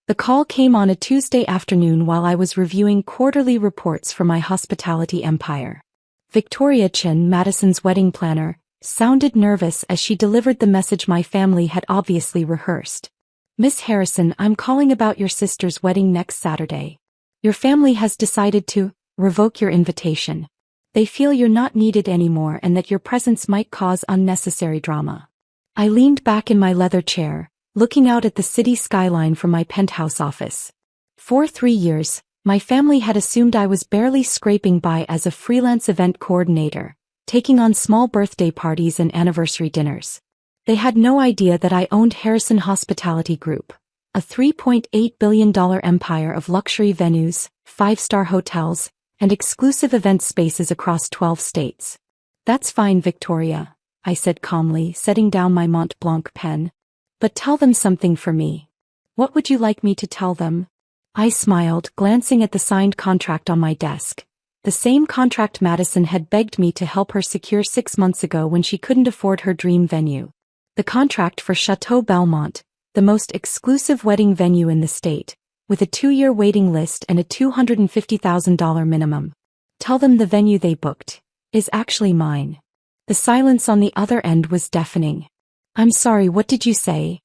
The call came on a Tuesday afternoon while I was reviewing quarterly reports for my hospitality empire. Victoria Chin, Madison's wedding planner, sounded nervous as she delivered the message my family had obviously rehearsed. "Miss Harrison, I'm calling about your sister's wedding next Saturday. Your family has decided to revoke your invitation. They feel you're not needed anymore and that your presence might cause unnecessary drama." I leaned back in my leather chair, looking out at the city skyline from my penthouse office. For 3 years, my family had assumed I was barely scraping by as a freelance event coordinator, taking on small birthday parties and anniversary dinners. They had no idea that I owned Harrison Hospitality Group, a $3.8 billion empire of luxury venues, 5-star hotels, and exclusive event spaces across 12 states. "That's fine, Victoria," I said calmly, setting down my Mont Blanc pen. "But tell them something for me." "What would you like me to tell them?" I smiled, glancing at the signed contract on my desk. The same contract Madison had begged me to help her secure 6 months ago when she couldn't afford her dream venue. The contract for Chateau Belmont, the most exclusive wedding venue in the state, with a 2-year waiting list and a $250,000 minimum. "Tell them the venue they booked is actually mine." The silence on the other end was deafening. "I'm sorry, what did you say?"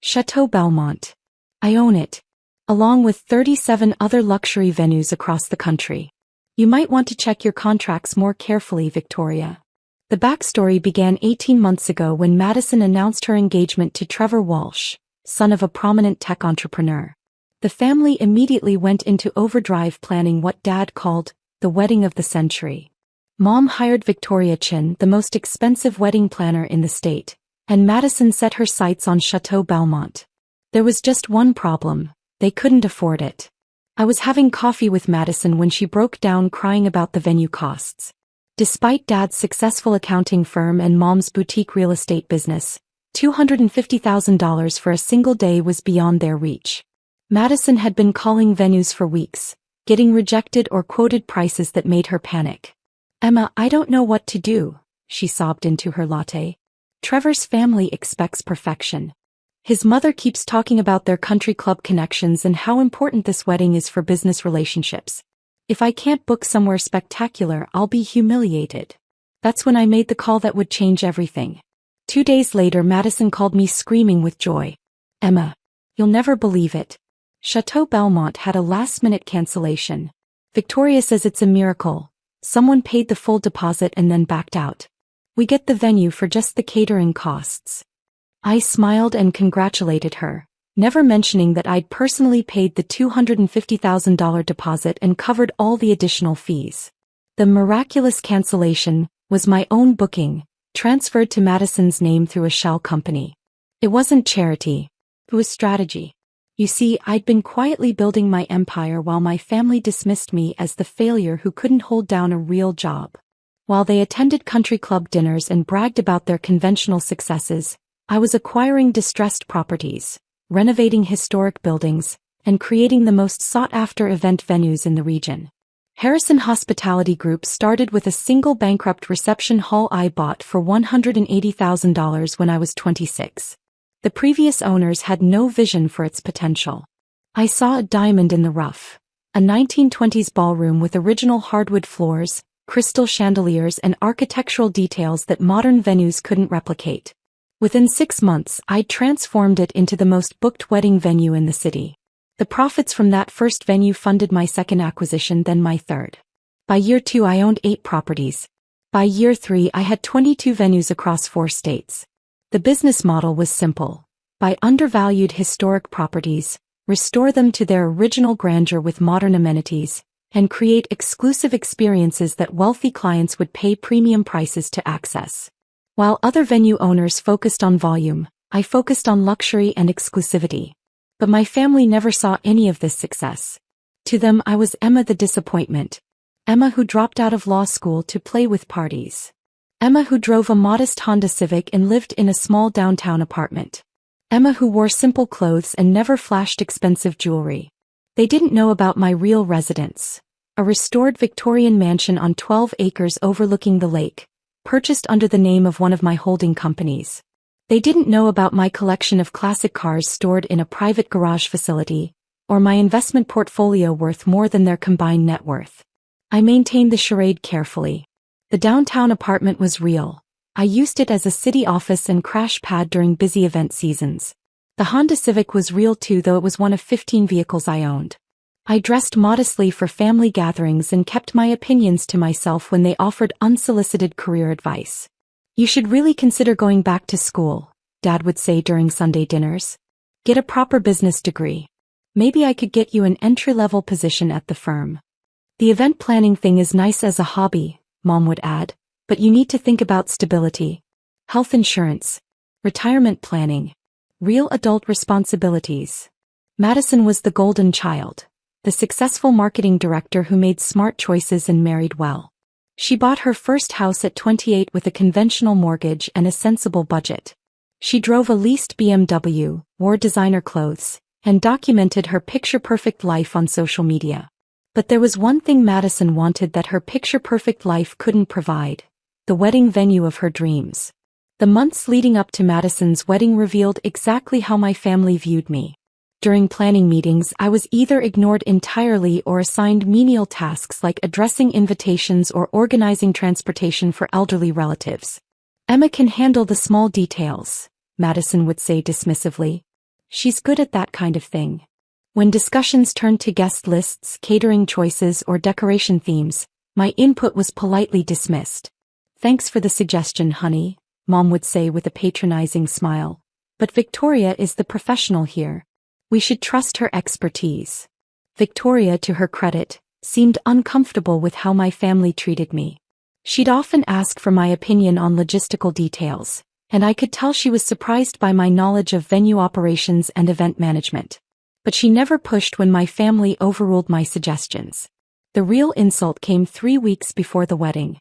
"Chateau Belmont. I own it, along with 37 other luxury venues across the country. You might want to check your contracts more carefully, Victoria." The backstory began 18 months ago when Madison announced her engagement to Trevor Walsh, son of a prominent tech entrepreneur. The family immediately went into overdrive planning what Dad called the wedding of the century. Mom hired Victoria Chin, the most expensive wedding planner in the state, and Madison set her sights on Chateau Belmont. There was just one problem: they couldn't afford it. I was having coffee with Madison when she broke down crying about the venue costs. Despite Dad's successful accounting firm and Mom's boutique real estate business, $250,000 for a single day was beyond their reach. Madison had been calling venues for weeks, getting rejected or quoted prices that made her panic. "Emma, I don't know what to do," she sobbed into her latte. "Trevor's family expects perfection. His mother keeps talking about their country club connections and how important this wedding is for business relationships. If I can't book somewhere spectacular, I'll be humiliated." That's when I made the call that would change everything. 2 days later, Madison called me screaming with joy. "Emma, you'll never believe it. Chateau Belmont had a last-minute cancellation. Victoria says it's a miracle. Someone paid the full deposit and then backed out. We get the venue for just the catering costs." I smiled and congratulated her, never mentioning that I'd personally paid the $250,000 deposit and covered all the additional fees. The miraculous cancellation was my own booking, transferred to Madison's name through a shell company. It wasn't charity. It was strategy. You see, I'd been quietly building my empire while my family dismissed me as the failure who couldn't hold down a real job. While they attended country club dinners and bragged about their conventional successes, I was acquiring distressed properties, renovating historic buildings, and creating the most sought-after event venues in the region. Harrison Hospitality Group started with a single bankrupt reception hall I bought for $180,000 when I was 26. The previous owners had no vision for its potential. I saw a diamond in the rough, a 1920s ballroom with original hardwood floors, crystal chandeliers, and architectural details that modern venues couldn't replicate. Within 6 months, I'd transformed it into the most booked wedding venue in the city. The profits from that first venue funded my second acquisition, then my third. By year 2, I owned 8 properties. By year 3, I had 22 venues across 4 states. The business model was simple. Buy undervalued historic properties, restore them to their original grandeur with modern amenities, and create exclusive experiences that wealthy clients would pay premium prices to access. While other venue owners focused on volume, I focused on luxury and exclusivity. But my family never saw any of this success. To them, I was Emma the disappointment. Emma who dropped out of law school to play with parties. Emma who drove a modest Honda Civic and lived in a small downtown apartment. Emma who wore simple clothes and never flashed expensive jewelry. They didn't know about my real residence. A restored Victorian mansion on 12 acres overlooking the lake, purchased under the name of one of my holding companies. They didn't know about my collection of classic cars stored in a private garage facility, or my investment portfolio worth more than their combined net worth? I maintained the charade carefully. The downtown apartment was real. I used it as a city office and crash pad during busy event seasons. The Honda Civic was real too, though it was one of 15 vehicles I owned. I dressed modestly for family gatherings and kept my opinions to myself when they offered unsolicited career advice. You should really consider going back to school, Dad would say during Sunday dinners. Get a proper business degree. Maybe I could get you an entry-level position at the firm. The event planning thing is nice as a hobby, Mom would add, but you need to think about stability, health insurance, retirement planning, real adult responsibilities. Madison was the golden child, the successful marketing director who made smart choices and married well. She bought her first house at 28 with a conventional mortgage and a sensible budget. She drove a leased BMW, wore designer clothes, and documented her picture-perfect life on social media. But there was one thing Madison wanted that her picture-perfect life couldn't provide: the wedding venue of her dreams. The months leading up to Madison's wedding revealed exactly how my family viewed me. During planning meetings, I was either ignored entirely or assigned menial tasks like addressing invitations or organizing transportation for elderly relatives. Emma can handle the small details, Madison would say dismissively. She's good at that kind of thing. When discussions turned to guest lists, catering choices, or decoration themes, my input was politely dismissed. Thanks for the suggestion, honey, Mom would say with a patronizing smile. But Victoria is the professional here. We should trust her expertise. Victoria, to her credit, seemed uncomfortable with how my family treated me. She'd often ask for my opinion on logistical details, and I could tell she was surprised by my knowledge of venue operations and event management. But she never pushed when my family overruled my suggestions. The real insult came 3 weeks before the wedding.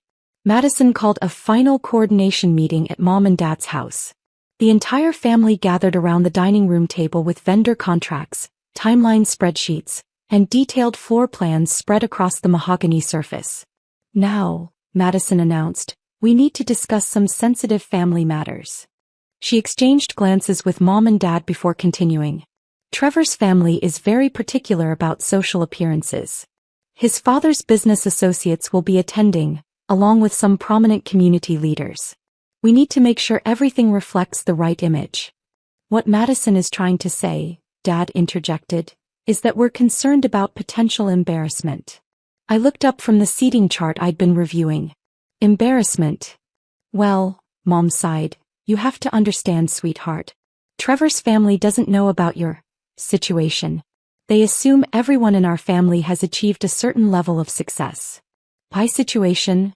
Madison called a final coordination meeting at Mom and Dad's house. The entire family gathered around the dining room table with vendor contracts, timeline spreadsheets, and detailed floor plans spread across the mahogany surface. Now, Madison announced, we need to discuss some sensitive family matters. She exchanged glances with Mom and Dad before continuing. Trevor's family is very particular about social appearances. His father's business associates will be attending, along with some prominent community leaders. We need to make sure everything reflects the right image. What Madison is trying to say, Dad interjected, is that we're concerned about potential embarrassment. I looked up from the seating chart I'd been reviewing. Embarrassment? Well, Mom sighed, you have to understand, sweetheart. Trevor's family doesn't know about your situation. They assume everyone in our family has achieved a certain level of success. My situation?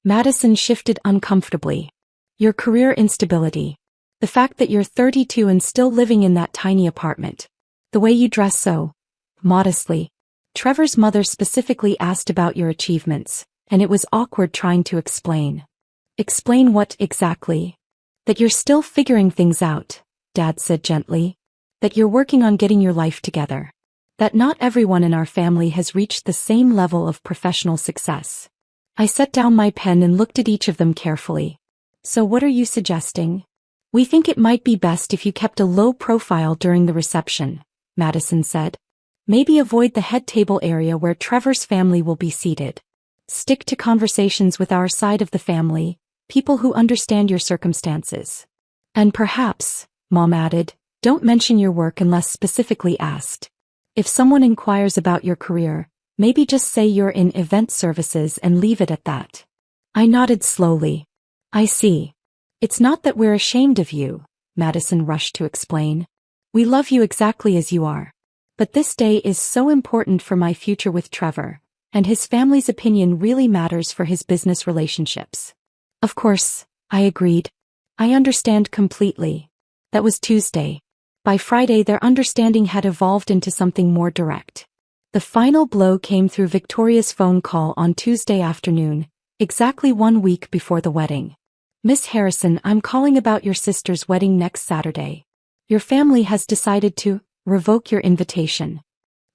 Madison shifted uncomfortably. Your career instability. The fact that you're 32 and still living in that tiny apartment. The way you dress so modestly. Trevor's mother specifically asked about your achievements, and it was awkward trying to explain. Explain what exactly? That you're still figuring things out, Dad said gently. That you're working on getting your life together. That not everyone in our family has reached the same level of professional success. I set down my pen and looked at each of them carefully. So what are you suggesting? We think it might be best if you kept a low profile during the reception, Madison said. Maybe avoid the head table area where Trevor's family will be seated. Stick to conversations with our side of the family, people who understand your circumstances. And perhaps, Mom added, don't mention your work unless specifically asked. If someone inquires about your career, maybe just say you're in event services and leave it at that. I nodded slowly. I see. It's not that we're ashamed of you, Madison rushed to explain. We love you exactly as you are. But this day is so important for my future with Trevor, and his family's opinion really matters for his business relationships. Of course, I agreed. I understand completely. That was Tuesday. By Friday, their understanding had evolved into something more direct. The final blow came through Victoria's phone call on Tuesday afternoon, exactly 1 week before the wedding. Miss Harrison, I'm calling about your sister's wedding next Saturday. Your family has decided to revoke your invitation.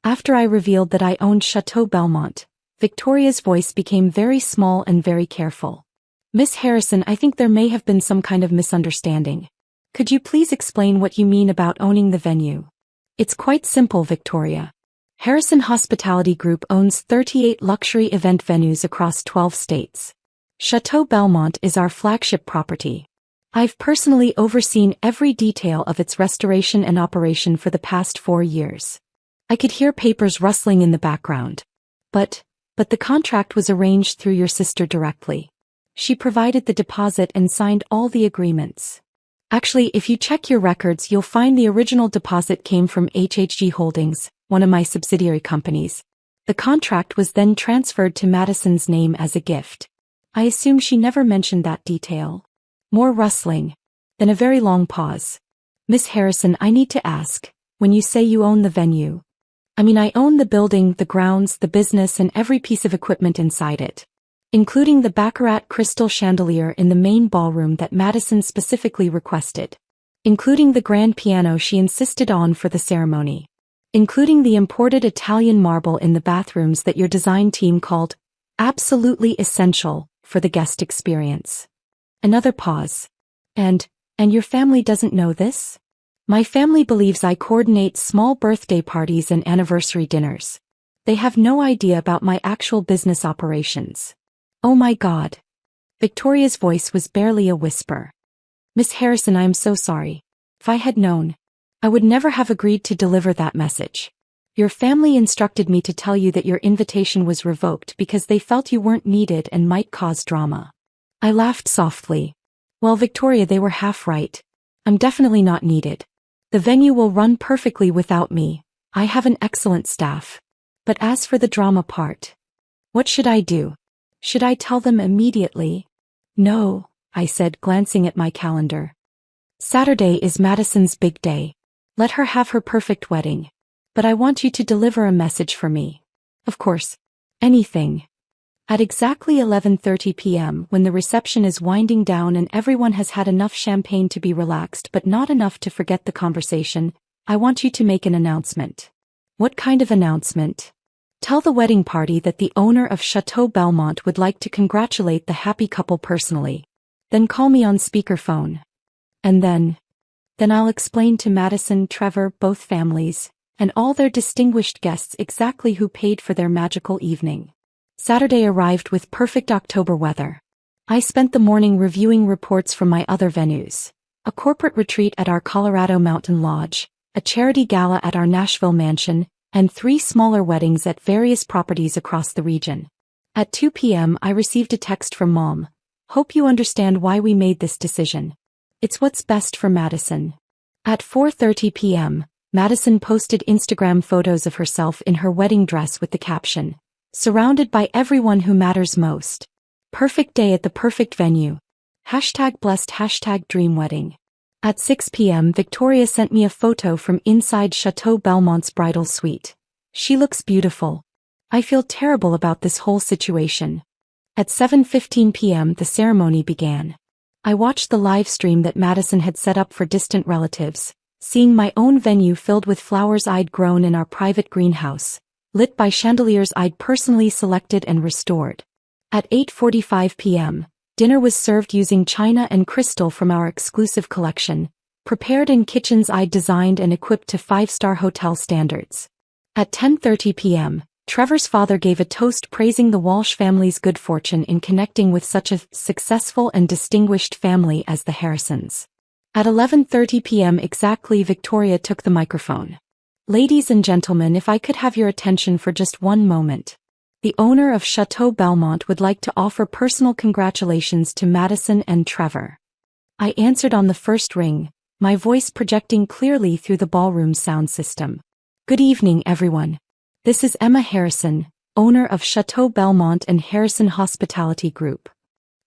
After I revealed that I owned Chateau Belmont, Victoria's voice became very small and very careful. Miss Harrison, I think there may have been some kind of misunderstanding. Could you please explain what you mean about owning the venue? It's quite simple, Victoria. Harrison Hospitality Group owns 38 luxury event venues across 12 states. Chateau Belmont is our flagship property. I've personally overseen every detail of its restoration and operation for the past 4 years. I could hear papers rustling in the background. But the contract was arranged through your sister directly. She provided the deposit and signed all the agreements. Actually, if you check your records, you'll find the original deposit came from HHG Holdings, one of my subsidiary companies. The contract was then transferred to Madison's name as a gift. I assume she never mentioned that detail. More rustling. Then a very long pause. Miss Harrison, I need to ask, when you say you own the venue, I own the building, the grounds, the business, and every piece of equipment inside it, including the Baccarat crystal chandelier in the main ballroom that Madison specifically requested, including the grand piano she insisted on for the ceremony, including the imported Italian marble in the bathrooms that your design team called absolutely essential for the guest experience. Another pause. And your family doesn't know this? My family believes I coordinate small birthday parties and anniversary dinners. They have no idea about my actual business operations. Oh my God. Victoria's voice was barely a whisper. Miss Harrison, I am so sorry. If I had known, I would never have agreed to deliver that message. Your family instructed me to tell you that your invitation was revoked because they felt you weren't needed and might cause drama. I laughed softly. Well, Victoria, they were half right. I'm definitely not needed. The venue will run perfectly without me. I have an excellent staff. But as for the drama part, what should I do? Should I tell them immediately? No, I said, glancing at my calendar. Saturday is Madison's big day. Let her have her perfect wedding. But I want you to deliver a message for me. Of course. Anything. At exactly 11:30 p.m., when the reception is winding down and everyone has had enough champagne to be relaxed but not enough to forget the conversation, I want you to make an announcement. What kind of announcement? Tell the wedding party that the owner of Chateau Belmont would like to congratulate the happy couple personally. Then call me on speakerphone. And then I'll explain to Madison, Trevor, both families, and all their distinguished guests exactly who paid for their magical evening. Saturday arrived with perfect October weather. I spent the morning reviewing reports from my other venues, a corporate retreat at our Colorado Mountain Lodge, a charity gala at our Nashville mansion, and 3 smaller weddings at various properties across the region. At 2 p.m. I received a text from Mom. Hope you understand why we made this decision. It's what's best for Madison. At 4:30 p.m., Madison posted Instagram photos of herself in her wedding dress with the caption, "Surrounded by everyone who matters most. Perfect day at the perfect venue. #blessed #dream wedding." At 6 p.m. Victoria sent me a photo from inside Chateau Belmont's bridal suite. She looks beautiful. I feel terrible about this whole situation. At 7:15 p.m. the ceremony began. I watched the live stream that Madison had set up for distant relatives, seeing my own venue filled with flowers I'd grown in our private greenhouse, lit by chandeliers I'd personally selected and restored. At 8:45 p.m., dinner was served using china and crystal from our exclusive collection, prepared in kitchens I'd designed and equipped to 5-star hotel standards. At 10:30 p.m., Trevor's father gave a toast praising the Walsh family's good fortune in connecting with such a successful and distinguished family as the Harrisons. At 11:30 p.m. exactly, Victoria took the microphone. "Ladies and gentlemen, if I could have your attention for just one moment. The owner of Chateau Belmont would like to offer personal congratulations to Madison and Trevor." I answered on the first ring, my voice projecting clearly through the ballroom sound system. "Good evening, everyone. This is Emma Harrison, owner of Chateau Belmont and Harrison Hospitality Group."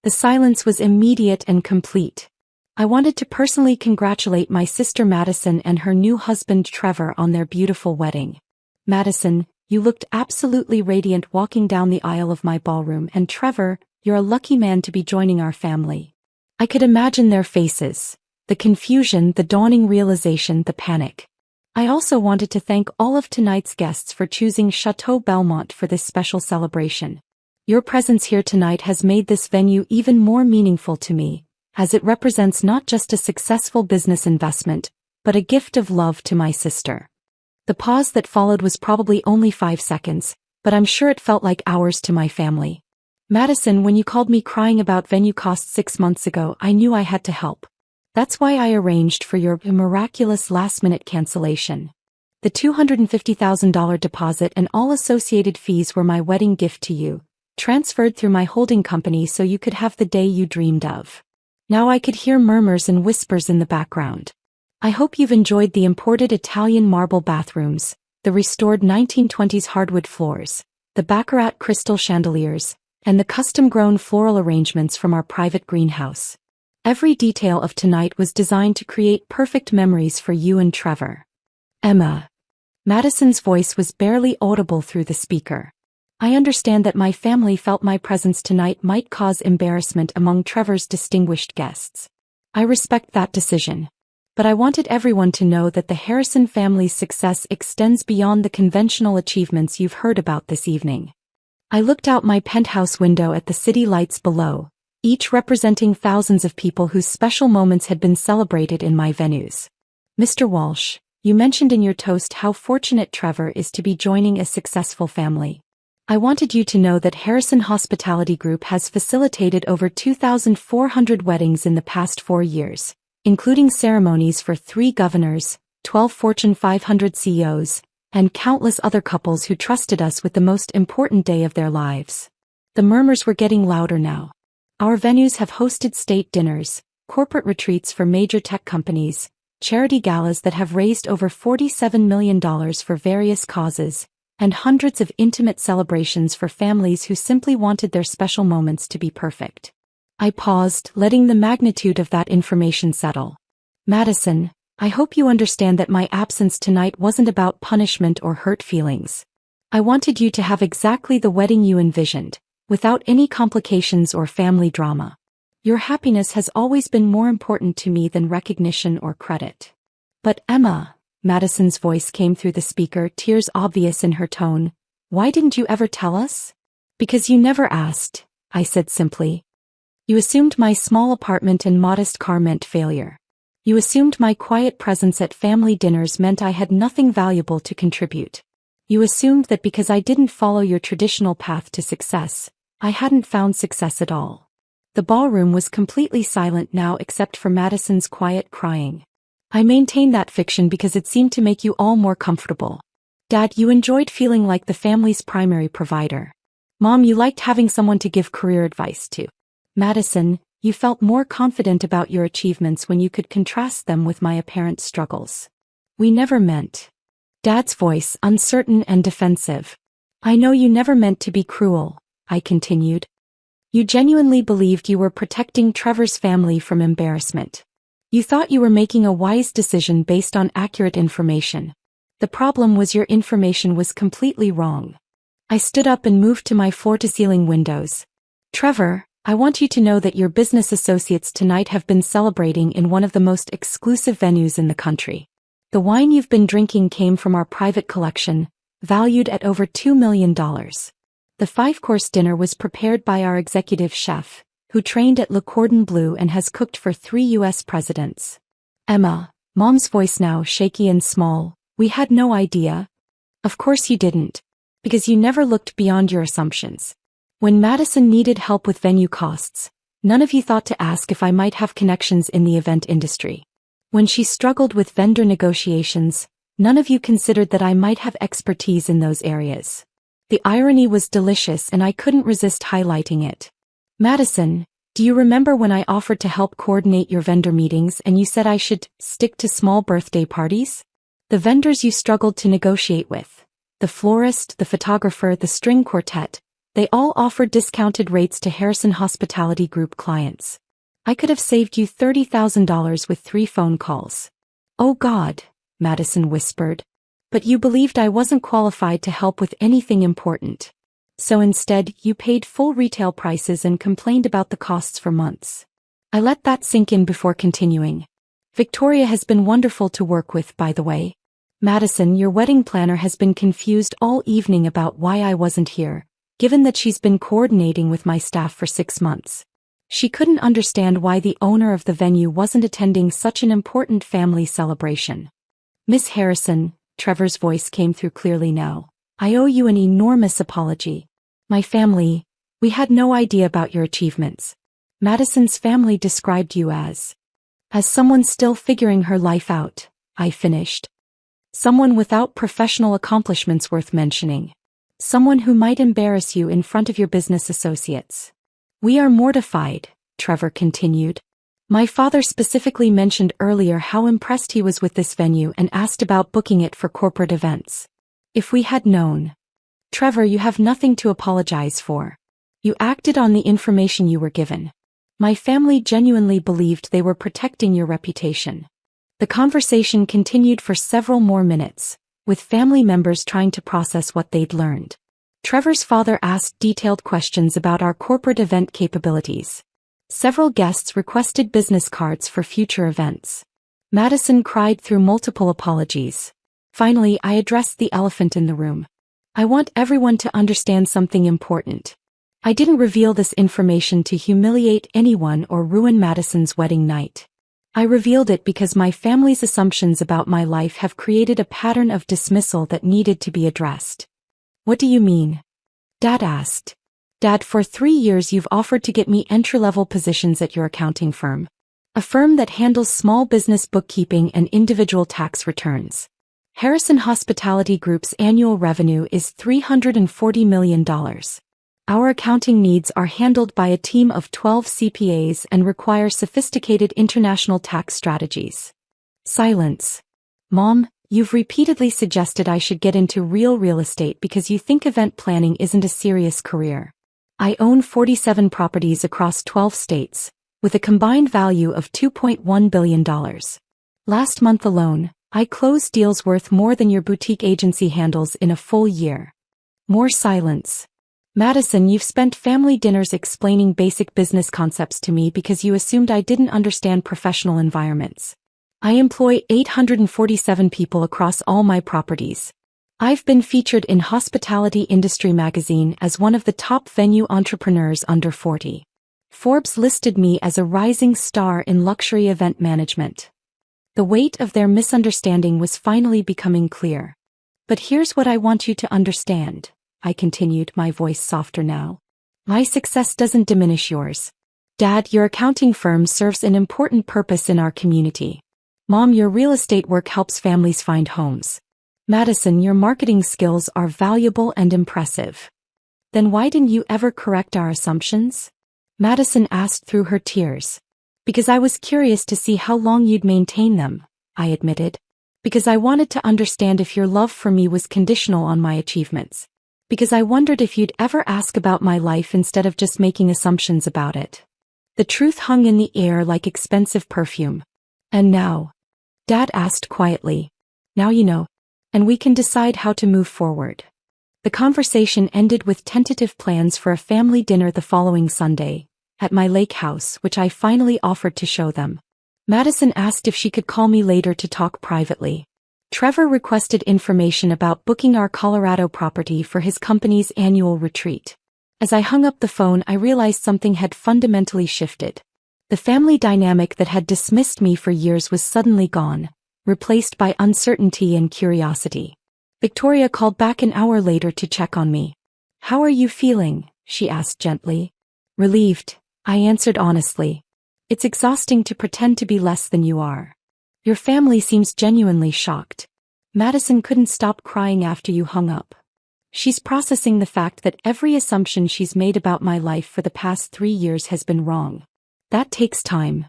The silence was immediate and complete. I wanted to personally congratulate my sister Madison and her new husband Trevor on their beautiful wedding. "Madison, you looked absolutely radiant walking down the aisle of my ballroom, and Trevor, you're a lucky man to be joining our family." I could imagine their faces, the confusion, the dawning realization, the panic. I also wanted to thank all of tonight's guests for choosing Chateau Belmont for this special celebration. Your presence here tonight has made this venue even more meaningful to me, as it represents not just a successful business investment, but a gift of love to my sister. The pause that followed was probably only 5 seconds, but I'm sure it felt like hours to my family. Madison, when you called me crying about venue costs 6 months ago, I knew I had to help. That's why I arranged for your miraculous last-minute cancellation. The $250,000 deposit and all associated fees were my wedding gift to you, transferred through my holding company so you could have the day you dreamed of. Now I could hear murmurs and whispers in the background. I hope you've enjoyed the imported Italian marble bathrooms, the restored 1920s hardwood floors, the baccarat crystal chandeliers, and the custom-grown floral arrangements from our private greenhouse. Every detail of tonight was designed to create perfect memories for you and Trevor. Emma. Madison's voice was barely audible through the speaker. I understand that my family felt my presence tonight might cause embarrassment among Trevor's distinguished guests. I respect that decision. But I wanted everyone to know that the Harrison family's success extends beyond the conventional achievements you've heard about this evening. I looked out my penthouse window at the city lights below, each representing thousands of people whose special moments had been celebrated in my venues. Mr. Walsh, you mentioned in your toast how fortunate Trevor is to be joining a successful family. I wanted you to know that Harrison Hospitality Group has facilitated over 2,400 weddings in the past 4 years, including ceremonies for 3 governors, 12 Fortune 500 CEOs, and countless other couples who trusted us with the most important day of their lives. The murmurs were getting louder now. Our venues have hosted state dinners, corporate retreats for major tech companies, charity galas that have raised over $47 million for various causes, and hundreds of intimate celebrations for families who simply wanted their special moments to be perfect. I paused, letting the magnitude of that information settle. Madison, I hope you understand that my absence tonight wasn't about punishment or hurt feelings. I wanted you to have exactly the wedding you envisioned, without any complications or family drama. Your happiness has always been more important to me than recognition or credit. But Emma, Madison's voice came through the speaker, tears obvious in her tone, why didn't you ever tell us? Because you never asked, I said simply. You assumed my small apartment and modest car meant failure. You assumed my quiet presence at family dinners meant I had nothing valuable to contribute. You assumed that because I didn't follow your traditional path to success, I hadn't found success at all. The ballroom was completely silent now except for Madison's quiet crying. I maintained that fiction because it seemed to make you all more comfortable. Dad, you enjoyed feeling like the family's primary provider. Mom, you liked having someone to give career advice to. Madison, you felt more confident about your achievements when you could contrast them with my apparent struggles. We never meant. Dad's voice, uncertain and defensive. I know you never meant to be cruel, I continued. You genuinely believed you were protecting Trevor's family from embarrassment. You thought you were making a wise decision based on accurate information. The problem was your information was completely wrong. I stood up and moved to my floor-to-ceiling windows. Trevor, I want you to know that your business associates tonight have been celebrating in one of the most exclusive venues in the country. The wine you've been drinking came from our private collection, valued at over $2 million. The 5-course dinner was prepared by our executive chef, who trained at Le Cordon Bleu and has cooked for 3 U.S. presidents. Emma, Mom's voice now shaky and small, we had no idea. Of course you didn't. Because you never looked beyond your assumptions. When Madison needed help with venue costs, none of you thought to ask if I might have connections in the event industry. When she struggled with vendor negotiations, none of you considered that I might have expertise in those areas. The irony was delicious and I couldn't resist highlighting it. Madison, do you remember when I offered to help coordinate your vendor meetings and you said I should stick to small birthday parties? The vendors you struggled to negotiate with, the florist, the photographer, the string quartet, they all offered discounted rates to Harrison Hospitality Group clients. I could have saved you $30,000 with 3 phone calls. Oh God, Madison whispered. But you believed I wasn't qualified to help with anything important. So instead, you paid full retail prices and complained about the costs for months. I let that sink in before continuing. Victoria has been wonderful to work with, by the way. Madison, your wedding planner has been confused all evening about why I wasn't here, given that she's been coordinating with my staff for 6 months. She couldn't understand why the owner of the venue wasn't attending such an important family celebration. Miss Harrison, Trevor's voice came through clearly now. "I owe you an enormous apology. My family, we had no idea about your achievements. Madison's family described you as someone still figuring her life out," I finished. "Someone without professional accomplishments worth mentioning. Someone who might embarrass you in front of your business associates." "We are mortified," Trevor continued. "My father specifically mentioned earlier how impressed he was with this venue and asked about booking it for corporate events. If we had known." "Trevor, you have nothing to apologize for. You acted on the information you were given. My family genuinely believed they were protecting your reputation." The conversation continued for several more minutes, with family members trying to process what they'd learned. Trevor's father asked detailed questions about our corporate event capabilities. Several guests requested business cards for future events. Madison cried through multiple apologies. Finally, I addressed the elephant in the room. "I want everyone to understand something important. I didn't reveal this information to humiliate anyone or ruin Madison's wedding night. I revealed it because my family's assumptions about my life have created a pattern of dismissal that needed to be addressed." "What do you mean?" Dad asked. "Dad, for 3 years you've offered to get me entry-level positions at your accounting firm. A firm that handles small business bookkeeping and individual tax returns. Harrison Hospitality Group's annual revenue is $340 million. Our accounting needs are handled by a team of 12 CPAs and require sophisticated international tax strategies." Silence. "Mom, you've repeatedly suggested I should get into real estate because you think event planning isn't a serious career. I own 47 properties across 12 states, with a combined value of $2.1 billion. Last month alone, I closed deals worth more than your boutique agency handles in a full year." More silence. "Madison, you've spent family dinners explaining basic business concepts to me because you assumed I didn't understand professional environments. I employ 847 people across all my properties. I've been featured in Hospitality Industry magazine as one of the top venue entrepreneurs under 40. Forbes listed me as a rising star in luxury event management." The weight of their misunderstanding was finally becoming clear. "But here's what I want you to understand," I continued, my voice softer now. "My success doesn't diminish yours. Dad, your accounting firm serves an important purpose in our community. Mom, your real estate work helps families find homes. Madison, your marketing skills are valuable and impressive. Then why didn't you ever correct our assumptions?" Madison asked through her tears. "Because I was curious to see how long you'd maintain them," I admitted. "Because I wanted to understand if your love for me was conditional on my achievements. Because I wondered if you'd ever ask about my life instead of just making assumptions about it." The truth hung in the air like expensive perfume. "And now?" Dad asked quietly. "Now you know. And we can decide how to move forward." The conversation ended with tentative plans for a family dinner the following Sunday, at my lake house, which I finally offered to show them. Madison asked if she could call me later to talk privately. Trevor requested information about booking our Colorado property for his company's annual retreat. As I hung up the phone, I realized something had fundamentally shifted. The family dynamic that had dismissed me for years was suddenly gone, replaced by uncertainty and curiosity. Victoria called back an hour later to check on me. "How are you feeling?" she asked gently. "Relieved," I answered honestly. "It's exhausting to pretend to be less than you are. Your family seems genuinely shocked. Madison couldn't stop crying after you hung up. She's processing the fact that every assumption she's made about my life for the past 3 years has been wrong. That takes time.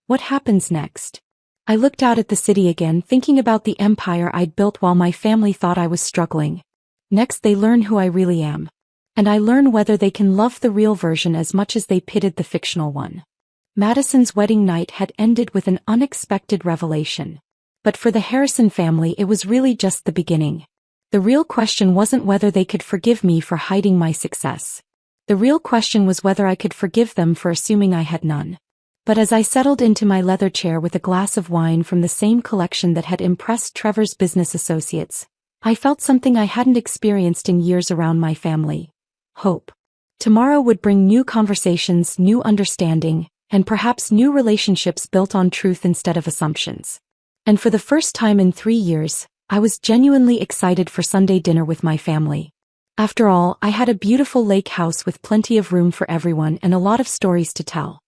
What happens next?" I looked out at the city again, thinking about the empire I'd built while my family thought I was struggling. Next, they learn who I really am. And I learn whether they can love the real version as much as they pitied the fictional one. Madison's wedding night had ended with an unexpected revelation. But for the Harrison family, it was really just the beginning. The real question wasn't whether they could forgive me for hiding my success. The real question was whether I could forgive them for assuming I had none. But as I settled into my leather chair with a glass of wine from the same collection that had impressed Trevor's business associates, I felt something I hadn't experienced in years around my family. Hope. Tomorrow would bring new conversations, new understanding, and perhaps new relationships built on truth instead of assumptions. And for the first time in 3 years, I was genuinely excited for Sunday dinner with my family. After all, I had a beautiful lake house with plenty of room for everyone and a lot of stories to tell.